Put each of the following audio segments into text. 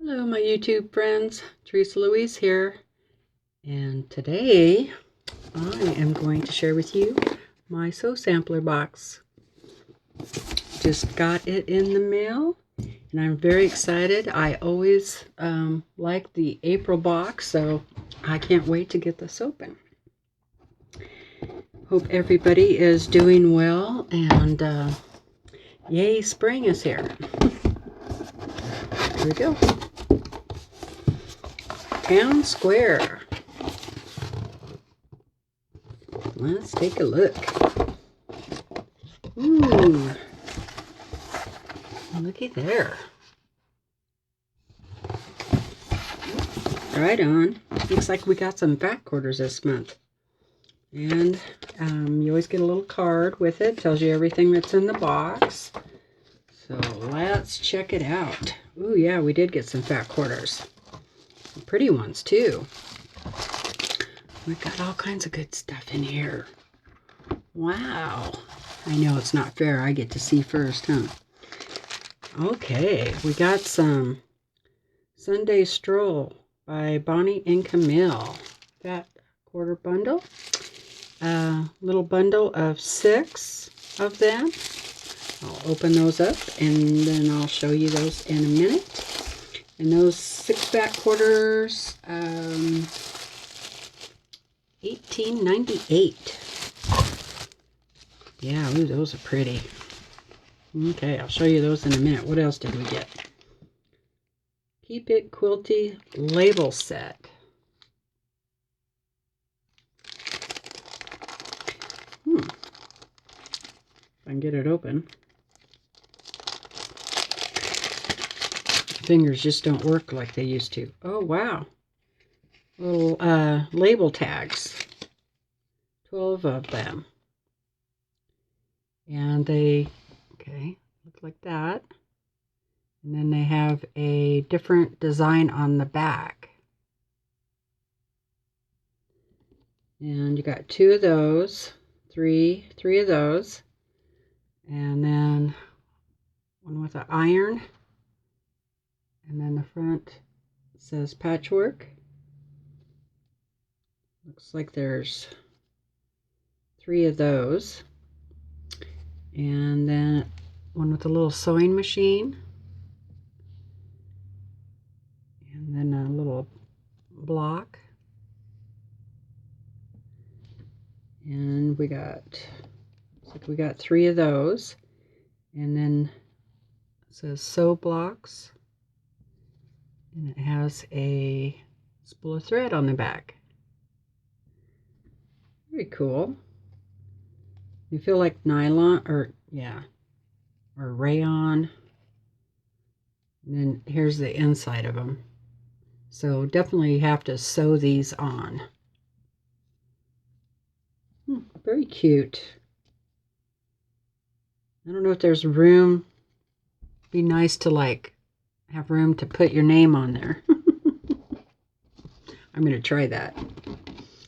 Hello my YouTube friends, TeresaLouise here, and today I am going to share with you my sew sampler box. Just got it in the mail and I'm very excited. I always like the April box, so I can't wait to get this open. Hope everybody is doing well, and yay, spring is here. Here we go. Town Square. Let's take a look. Ooh, looky there. Right on. Looks like we got some back quarters this month. And you always get a little card with it. Tells you everything that's in the box. So let's check it out. Ooh, yeah, we did get some fat quarters. Some pretty ones, too. We've got all kinds of good stuff in here. Wow. I know it's not fair. I get to see first, huh? Okay, we got some Sunday Stroll by Bonnie and Camille. Fat quarter bundle. Little bundle of 6 of them. I'll open those up and then I'll show you those in a minute. And those 6 fat quarters, $18.98. Yeah, ooh, those are pretty. Okay, I'll show you those in a minute. What else did we get? Keep It Quilty label set. If I can get it open. Fingers just don't work like they used to. Oh, wow. Little label tags. 12 of them. And they, okay, look like that. And then they have a different design on the back. And you got 2 of those, three of those. And then one with an iron. And then the front says patchwork. Looks like there's 3 of those. And then one with a little sewing machine. And then a little block. And we got, looks like we got 3 of those. And then it says sew blocks. And it has a spool of thread on the back. Very cool. You feel like nylon, or yeah, or rayon. And then here's the inside of them. So definitely you have to sew these on. Very cute. I don't know if there's room. Be nice to like have room to put your name on there. I'm going to try that.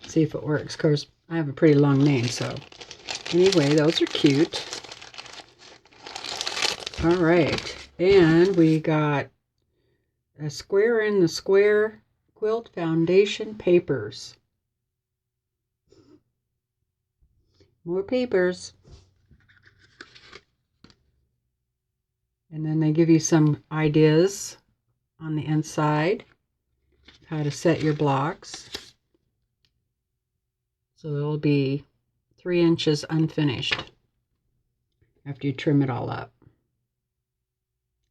See if it works. Of course, I have a pretty long name, so anyway, those are cute. All right, and we got a Square in the Square quilt foundation papers. More papers. And then they give you some ideas on the inside, how to set your blocks. So it'll be 3 inches unfinished after you trim it all up.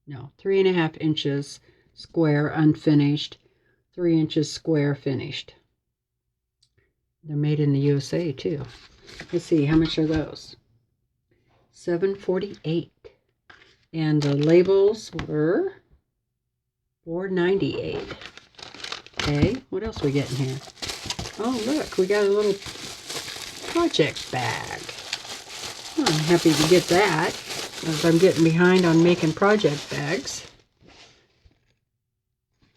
No, 3.5 inches square unfinished, 3 inches square finished. They're made in the USA too. Let's see, how much are those? $7.48. And the labels were $4.98. Okay, what else we get in here? Oh, look, we got a little project bag. Oh, I'm happy to get that, as I'm getting behind on making project bags.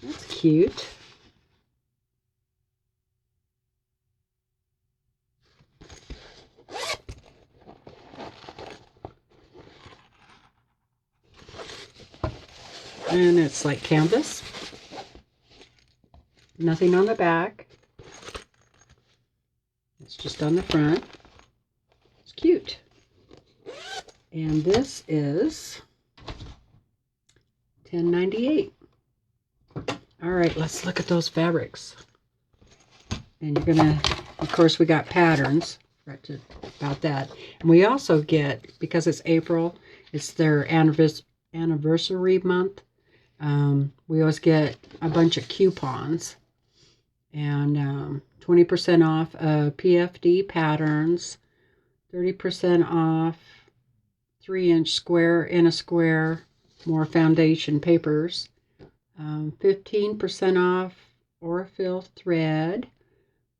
That's cute. And it's like canvas. Nothing on the back. It's just on the front. It's cute. And this is $10.98. All right, let's look at those fabrics. And you're gonna, of course, we got patterns right about that. And we also get, because it's April, it's their anniversary month. We always get a bunch of coupons and 20% off PFD patterns, 30% off 3-inch square in a square, more foundation papers, 15% off Orifil thread.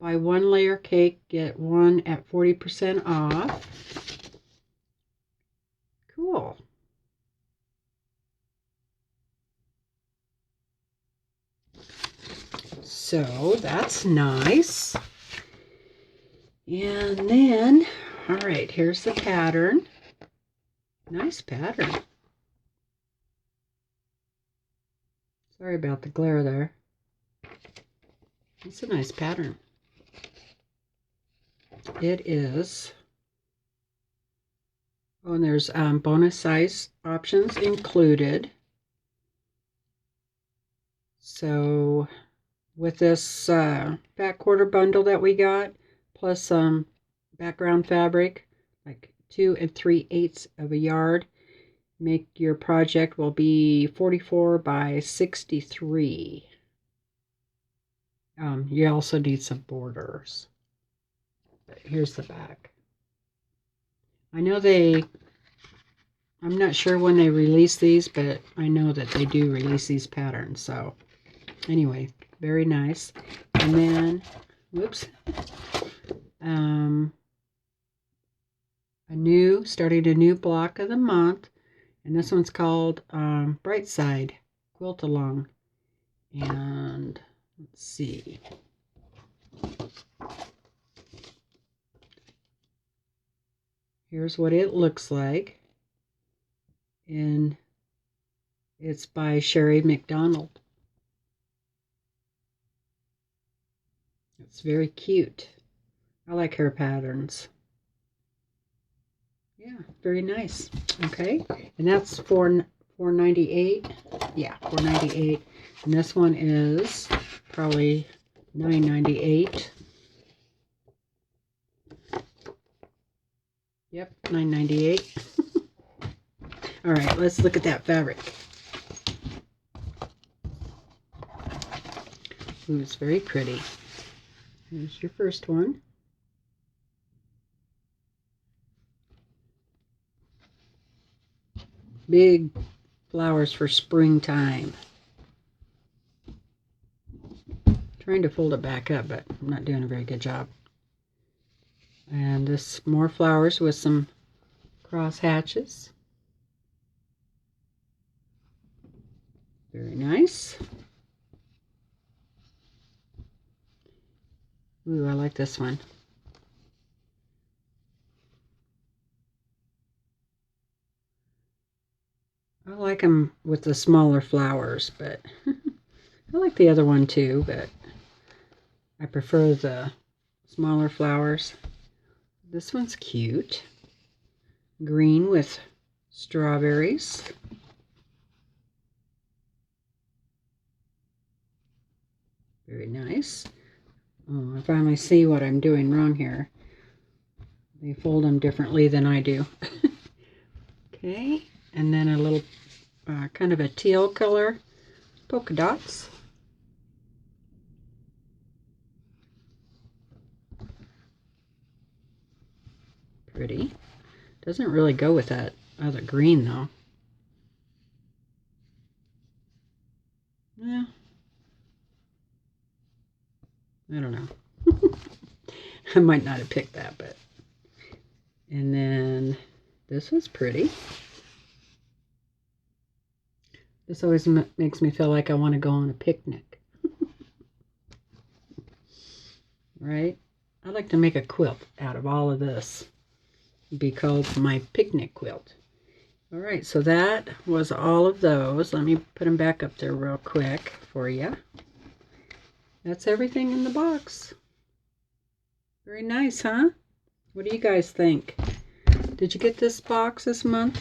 Buy 1 layer cake, get 1 at 40% off. Cool. So that's nice. And then, all right, here's the pattern. Nice pattern. Sorry about the glare there. It's a nice pattern. It is. Oh, and there's bonus size options included. So with this fat quarter bundle that we got, plus some background fabric, like 2 3/8 of a yard, make your project will be 44 by 63. You also need some borders. But here's the back. I know I'm not sure when they release these, but I know that they do release these patterns. So anyway, very nice. And then, whoops, starting a new block of the month, and this one's called Bright Side Quilt Along. And let's see. Here's what it looks like. And it's by Sherry McDonald. It's very cute. I like her patterns. Yeah, very nice. Okay, and that's $4.98. Yeah, $4.98. And this one is probably $9.98. Yep, $9.98. All right, let's look at that fabric. Ooh, it's very pretty. Here's your first one. Big flowers for springtime. Trying to fold it back up, but I'm not doing a very good job. And this more flowers with some cross hatches. Very nice. Ooh, I like this one. I like them with the smaller flowers, but I like the other one too, but I prefer the smaller flowers. This one's cute. Green with strawberries. Very nice. Oh, I finally see what I'm doing wrong here. They fold them differently than I do. Okay, and then a little kind of a teal color polka dots. Pretty. Doesn't really go with that other green though. Yeah. I don't know. I might not have picked that, but. And then this was pretty. This always makes me feel like I want to go on a picnic. Right? I'd like to make a quilt out of all of this. It'd be called my picnic quilt. All right, so that was all of those. Let me put them back up there real quick for you. that's everything in the box. Very nice, huh? What do you guys think? Did you get this box this month?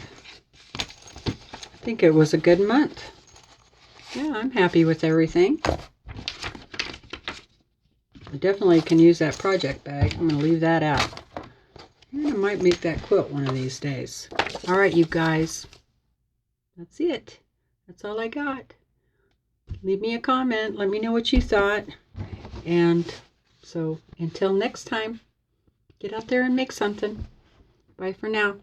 I think it was a good month. Yeah, I'm happy with everything. I definitely can use that project bag. I'm going to leave that out. And I might make that quilt one of these days. All right, you guys. That's it. That's all I got. Leave me a comment. Let me know what you thought. And so until next time, get out there and make something. Bye for now.